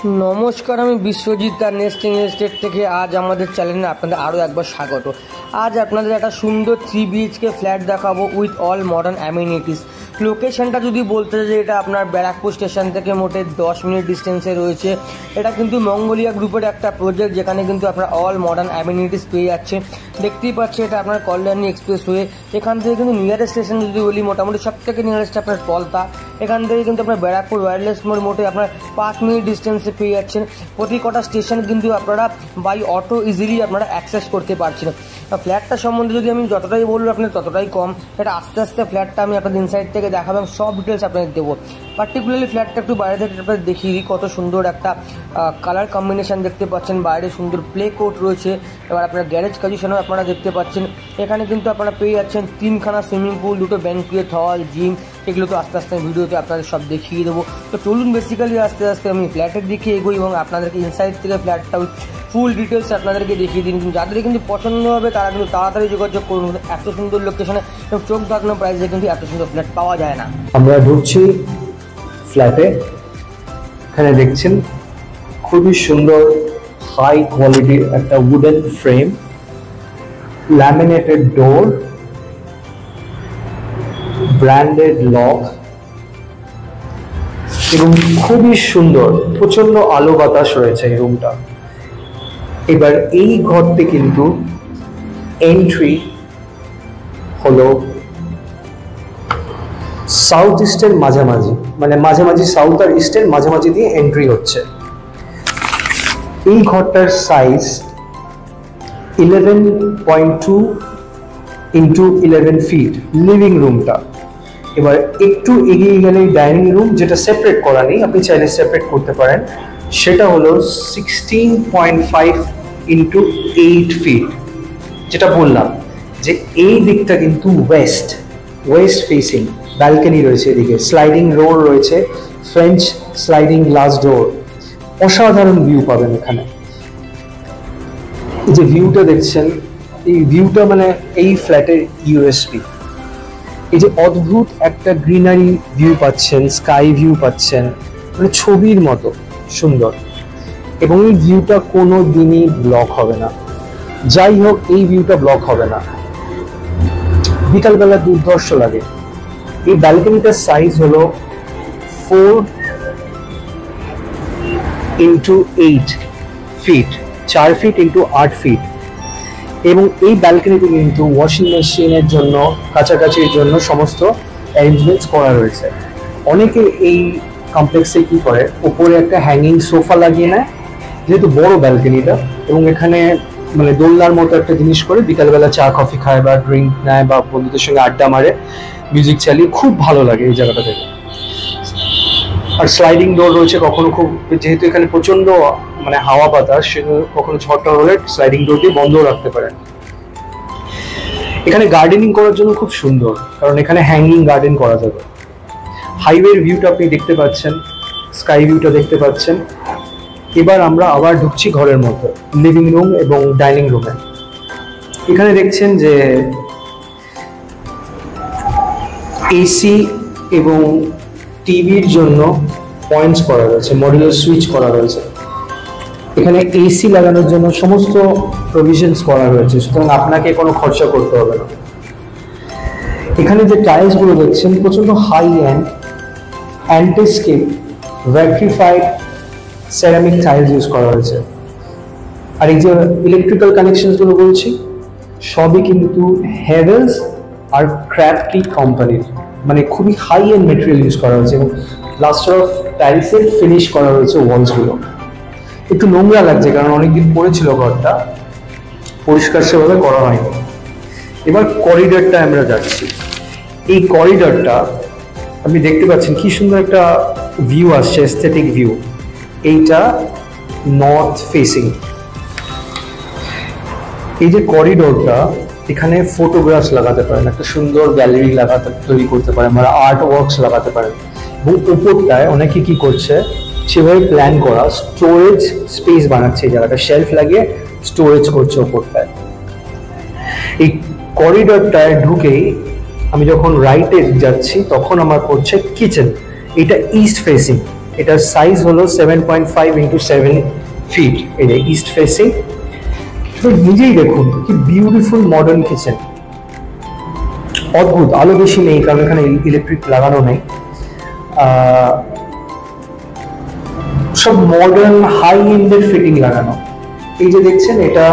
নমস্কার, আমি বিশ্বজিৎ আর nesting estate থেকে আজ আমাদের চ্যানেলে আপনাদের আরও একবার স্বাগত। আজ আপনাদের একটা সুন্দর 3 BHK ফ্ল্যাট দেখাবো উইথ অল মডার্ন অ্যামিনিটিস। লোকেশনটা যদি বলতে যে এটা আপনার ব্যারাকপুর স্টেশন থেকে মোটে 10 মিনিট ডিস্টেন্সে রয়েছে। এটা কিন্তু মঙ্গোলিয়া গ্রুপের একটা প্রজেক্ট, যেখানে কিন্তু আপনার অল মডার্ন অ্যামিনিটিস পেয়ে যাচ্ছে। দেখতেই পাচ্ছে এটা আপনার কল্যাণী এক্সপ্রেসওয়ে। এখান থেকে কিন্তু নিয়ারেস্ট স্টেশন যদি বলি, মোটামুটি সব থেকে নিয়ারেস্ট আপনার পলতা। এখান থেকে কিন্তু আপনার ব্যারাকপুর ওয়্যারলেস মোড় মোটে আপনার 5 মিনিট ডিস্টেন্সে পেয়ে যাচ্ছেন। প্রতি কটা স্টেশন কিন্তু আপনারা বাই অটো ইজিলি আপনারা অ্যাক্সেস করতে পারছেন। ফ্ল্যাটটা সম্বন্ধে যদি আমি যতটাই বলবো আপনার ততটাই কম। এটা আস্তে আস্তে ফ্ল্যাটটা আমি আপনাদের ইনসাইড থেকে দেখাবো, সব ডিটেলস আপনাদের দেবো। পার্টিকুলারলি ফ্ল্যাটটা একটু বাইরে থেকে আপনাদের দেখিয়ে দিই। কত সুন্দর একটা কালার কম্বিনেশন দেখতে পাচ্ছেন, বাইরে সুন্দর প্লে কোর্ট রয়েছে। এবার আপনার গ্যারেজ পজিশনও আপনারা দেখতে পাচ্ছেন। এখানে কিন্তু আপনারা পেয়ে যাচ্ছেন 3খানা সুইমিং পুল, 2টো ব্যাংকুয়েট হল, জিম। এগুলো তো আস্তে আস্তে ভিডিওতে আপনাদের সব দেখিয়ে দেবো। তো চলুন বেসিক্যালি আস্তে আস্তে আমি ফ্ল্যাটের দিকে এগোই এবং আপনাদেরকে ইনসাইড থেকে ফ্ল্যাটটা ফুল ডিটেলস আপনাদেরকে দেখিয়ে দিন। কিন্তু যাদের কিন্তু পছন্দ হবে তারা কিন্তু তাড়াতাড়ি যোগাযোগ করুন। এত সুন্দর লোকেশনে চোখ ধাঁধানো প্রাইসে কিন্তু এত সুন্দর ফ্ল্যাট পাওয়া যায় না। আমরা ঢুকছি ফ্ল্যাটে। এখানে দেখছেন খুবই সুন্দর হাই কোয়ালিটির একটা উডেন ফ্রেম, ল্যামিনেটেড ডোর, ব্র্যান্ডেড লক এবং খুবই সুন্দর প্রচন্ড আলো বাতাস রয়েছে এই রুমটা। এবার এই ঘরটি কিন্তু এন্ট্রি হলো সাউথ ইস্টের মাঝামাঝি, মানে মাঝামাঝি সাউথ আর ইস্টের মাঝামাঝি দিয়ে এন্ট্রি হচ্ছে। এই ঘরটার সাইজ 11.2 ইন্টু 11 ফিট লিভিং রুমটা। এবার একটু এগিয়ে গেলে ডাইনিং রুম, যেটা সেপারেট করা নেই, আপনি চাইলে সেপারেট করতে পারেন। সেটা হলো 16.5 ইন্টু 8 ফিট। যেটা বললাম যে এই দিকটা কিন্তু ওয়েস্ট ফেসিং, ব্যালকনি রয়েছে, এদিকে স্লাইডিং ডোর রয়েছে, ফ্রেঞ্চ স্লাইডিং গ্লাস ডোর। অসাধারণ ভিউ পাবেন এখানে। এই যে ভিউটা দেখছেন, এই ভিউটা মানে এই ফ্ল্যাটের ইউএসপি। এই যে অদ্ভুত একটা গ্রিনারি ভিউ পাচ্ছেন, স্কাই ভিউ পাচ্ছেন, মানে ছবির মতো সুন্দর। এবং এই ভিউটা কোনো দিনই ব্লক হবে না। যাই হোক, এই ভিউটা ব্লক হবে না। বিকালবেলা দুর্ধর্ষ লাগে। এই ব্যালকনিটার সাইজ হলো 4 into 8 feet, 4 feet into 8 feet. এবং এই ব্যালকনিতে কিন্তু ওয়াশিং মেশিনের জন্য, কাছাকাছির জন্য সমস্ত অ্যারেঞ্জমেন্টস করা রয়েছে। অনেকে এই কমপ্লেক্সে কি করে, উপরে একটা হ্যাঙ্গিং সোফা লাগিয়ে নেয়, যেহেতু বড় ব্যালকনিটা, এবং এখানে মানে দোলনার মতো একটা জিনিস করে বিকালবেলা চা কফি খায় বা ড্রিঙ্ক নেয় বা বন্ধুদের সঙ্গে আড্ডা মারে, মিউজিক চালিয়ে। খুব ভালো লাগে এই জায়গাটা থেকে। আর স্লাইডিং ডোর রয়েছে, কখনো খুব, যেহেতু এখানে প্রচন্ড মানে হাওয়া বাতাস, সেগুলো কখনো ঝড়টা হলে স্লাইডিং ডোর দিয়ে বন্ধও রাখতে পারেন। এখানে গার্ডেনিং করার জন্য খুব সুন্দর, কারণ এখানে হ্যাঙ্গিং গার্ডেন করা যাবে। হাইওয়ের ভিউটা আপনি দেখতে পাচ্ছেন, স্কাই ভিউটা দেখতে পাচ্ছেন। এবার আমরা আবার ঢুকছি ঘরের মধ্যে, লিভিং রুম এবং ডাইনিং রুমে। এখানে দেখছেন যে এসি এবং টিভির জন্য পয়েন্টস করা রয়েছে, মডুলার সুইচ করা রয়েছে। এখানে এসি লাগানোর জন্য সমস্ত প্রভিশনস করা রয়েছে, সুতরাং আপনাকে কোনো খরচা করতে হবে না। এখানে যে টাইলসগুলো দেখছেন প্রচন্ড high end antiskid vitrified ceramic tiles use করা হয়েছে। আর এই যে ইলেকট্রিক্যাল কানেকশনসগুলো বলছি, সবই কিন্তু হ্যাভেলস আর ক্র্যাফটি কোম্পানির, মানে খুবই হাই এন্ড মেটেরিয়াল ইউজ করা হয়েছে। এবং প্লাস্টার অফ প্যারিসের ফিনিশ করা রয়েছে ওয়ালসগুলো। একটু নোংরা লাগছে, কারণ অনেকদিন পড়েছিল ঘরটা, পরিষ্কার সেভাবে করা হয়নি। এবার করিডরটা আমরা যাচ্ছি। এই করিডরটা আপনি দেখতে পাচ্ছেন কি সুন্দর একটা ভিউ আসছে, এস্থেটিক ভিউ। এইটা নর্থ ফেসিং। এই যে করিডোরটা, এখানে ফটোগ্রাফস লাগাতে পারেন, একটা সুন্দর গ্যালারি তৈরি করতে পারেন, মানে আর্ট ওয়ার্কস লাগাতে পারেন। এবং উপরটায় অনেকে কি করছে, সেভাবে প্ল্যান করা স্টোরেজ স্পেস বানাচ্ছে। এই জায়গাটা শেলফ লাগিয়ে স্টোরেজ করছে উপরটায়। এই করিডোরটায় ঢুকেই আমি যখন রাইটে যাচ্ছি, তখন আমার পড়ছে কিচেন। এটা ইস্ট ফেসিং, এটার সাইজ হলো 7.5 ইন্টু 7 ফিট। এই যে ইস্ট ফেসিং। নিজেই দেখুন কি বিউটিফুল মডার্ন কিচেন, অদ্ভুত। আলো বেশি নেই কারণ এখানে ইলেকট্রিক লাগানো নেই। সব মডার্ন হাই এন্ডের ফিটিং লাগানো। এই যে দেখছেন এটা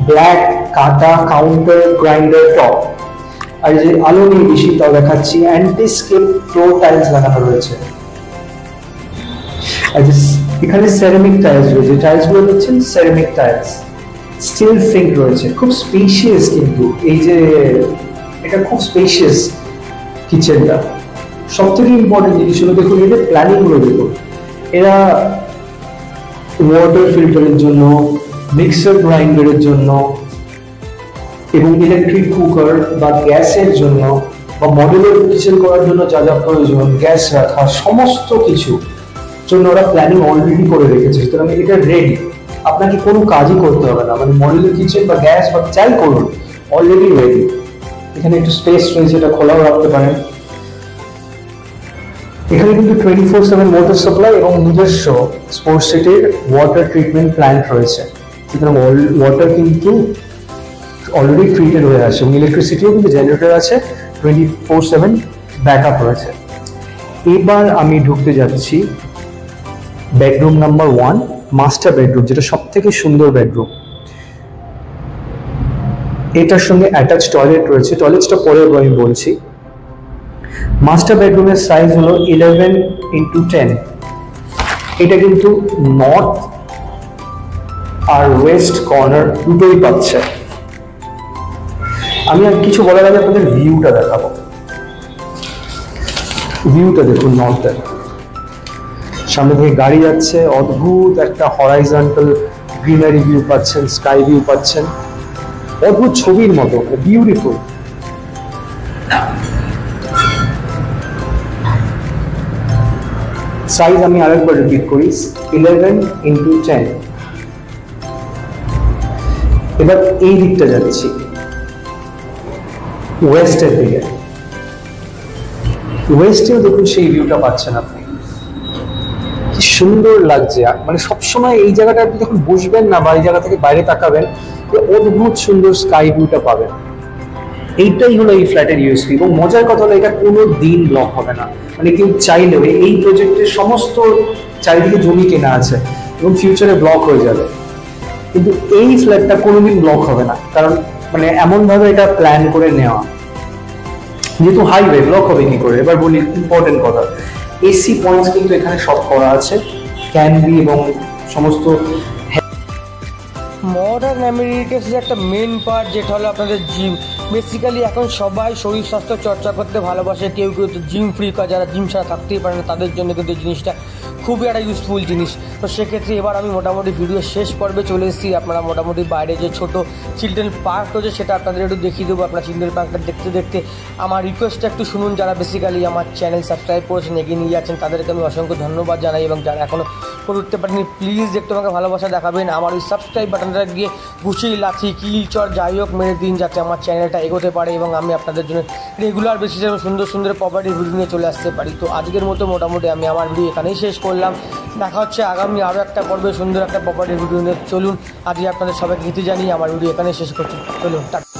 ব্ল্যাক কাটা কাউন্টার গ্রাইন্ডার টপ। আর যে আলো নেই বেশি তাও দেখাচ্ছি, অ্যান্টিস্কেপ ফ্লোর টাইলস লাগানো রয়েছে। আর এখানে সেরামিক টাইলস রয়েছে, টাইলস গুলো দেখছেন সেরামিক টাইলস। স্টিল সিঙ্ক রয়েছে, খুব স্পেশিয়াস। কিন্তু এই যে এটা খুব স্পেশিয়াস কিচেনটা। সব থেকে ইম্পর্টেন্ট জিনিস হলো দেখুন এদের প্ল্যানিং গুলো দেখুন। এরা ওয়াটার ফিল্টারের জন্য, মিক্সার গ্রাইন্ডারের জন্য এবং ইলেকট্রিক কুকার বা গ্যাসের জন্য বা মডেলের কিচেন করার জন্য যা যা প্রয়োজন, গ্যাস রাখা, সমস্ত কিছু জন্য ওরা প্ল্যানিং অলরেডি করে রেখেছে। সুতরাং এটা রেডি, আপনাকে কোনো কাজই করতে হবে না। মানে মডেলের কিচেন বা গ্যাস বা যাই করুন অলরেডি রেডি। এখানে একটু স্পেস রয়েছে, এটা খোলাও রাখতে পারেন। এখানে কিন্তু 24/7 ওয়াটার সাপ্লাই এবং নিজস্ব স্পোর্টস সেটের ওয়াটার ট্রিটমেন্ট প্ল্যান্ট রয়েছে। সুতরাং ওয়াটার কিন্তু অলরেডি ট্রিটেড হয়ে আছে এবং ইলেকট্রিসিটিও কিন্তু জেনারেটর আছে, 24/7 ব্যাকআপ রয়েছে। এবার আমি ঢুকতে যাচ্ছি বেডরুম নাম্বার 1, মাস্টার বেডরুম, যেটা সব থেকে সুন্দর বেডরুম। এটার সঙ্গে অ্যাটাচ টয়লেট রয়েছে, টয়লেটটা পরে আমি বলছি। মাস্টার বেডরুমের সাইজ হলো 11x10। এটা কিন্তু নর্থ আর ওয়েস্ট কর্নার দুটোই পাচ্ছে। আমি আর কিছু বলার আগে আপনাদের ভিউটা দেখাবো। ভিউটা দেখুন নর্থের, সামনে থেকে গাড়ি যাচ্ছে, অদ্ভুত একটা হরাইজন্টাল গ্রিনারি ভিউ পাচ্ছেন, স্কাই ভিউ পাচ্ছেন, অদ্ভুত ছবির মতো, বিউটিফুল। সাইজ আমি আরেকবার রিপিট করি, 11x10। এবার এই দিকটা যাচ্ছি ওয়েস্টের দিকে। ওয়েস্টেও দেখুন সেই ভিউটা পাচ্ছেন আপনি, কি সুন্দর লাগছে। মানে সবসময় এই জায়গাটা আপনি যখন বসবেন না বা এই জায়গা থেকে বাইরে তাকাবেন, অদ্ভুত সুন্দর স্কাই ভিউটা পাবেন। এইটাই হলো এই ফ্ল্যাটের ইউএসপি। এবং মজার কথা হলো এটা কোনো দিন ব্লক হবে না। মানে কেউ চাইলেও এই প্রজেক্টের সমস্ত চারিদিকে জমি কেনা আছে এবং ফিউচারে ব্লক হয়ে যাবে, কিন্তু এই ফ্ল্যাটটা কোনোদিন ব্লক হবে না। কারণ মানে এমন ভাবে এটা প্ল্যান করে নেওয়া, যেহেতু হাইওয়ে ব্লক হবে কি করে। এবার বলি ইম্পর্টেন্ট কথা, এসি পয়েন্টস কিন্তু এখানে সব করা আছে, ক্যানবি এবং সমস্ত মডার্ন অ্যামিনিটিসের একটা মেন পার্ট যেটা হলো আপনাদের জিম। বেসিক্যালি এখন সবাই শরীর স্বাস্থ্য চর্চা করতে ভালোবাসে, কেউ কেউ তো জিম ফ্রিক, যারা জিম ছাড়া থাকতেই পারে না তাদের জন্য কিন্তু এই জিনিসটা খুবই একটা ইউজফুল জিনিস। তো সেক্ষেত্রে এবার আমি মোটামুটি ভিডিও শেষ পর্বে চলে এসেছি। আপনারা মোটামুটি বাইরে যে ছোটো চিলড্রেন পার্ক রয়েছে সেটা আপনাদের একটু দেখিয়ে দেবো। আপনারা চিলড্রেন পার্কটা দেখতে দেখতে আমার রিকোয়েস্টটা একটু শুনুন। যারা বেসিক্যালি আমার চ্যানেল সাবস্ক্রাইব করেছেন, এগিয়ে নিয়ে যাচ্ছেন, তাদেরকে আমি অসংখ্য ধন্যবাদ জানাই। এবং যারা এখনও করে উঠতে পারেনি প্লিজ একটু আমাকে ভালোবাসা দেখাবেন। আমার ওই সাবস্ক্রাইব বাটনটা গিয়ে গুছিয়ে লাথি কিলচর যাই হোক মেরে দিন, যাতে আমার চ্যানেলটা এগোতে পারে এবং আমি আপনাদের জন্য রেগুলার বেসিসে সুন্দর সুন্দর প্রপার্টি ভিডিও নিয়ে চলে আসতে পারি। তো আজকের মতো মোটামুটি আমি আমার ভিডিও এখানেই শেষ করলাম। দেখা হচ্ছে আগামী আরও একটা পর্বে সুন্দর একটা প্রপার্টি ভিডিও নিয়ে। চলুন আজকে আপনাদের সবাইকে গীতি জানিয়ে আমার ভিডিও এখানে শেষ করছি। চলুন টাটা।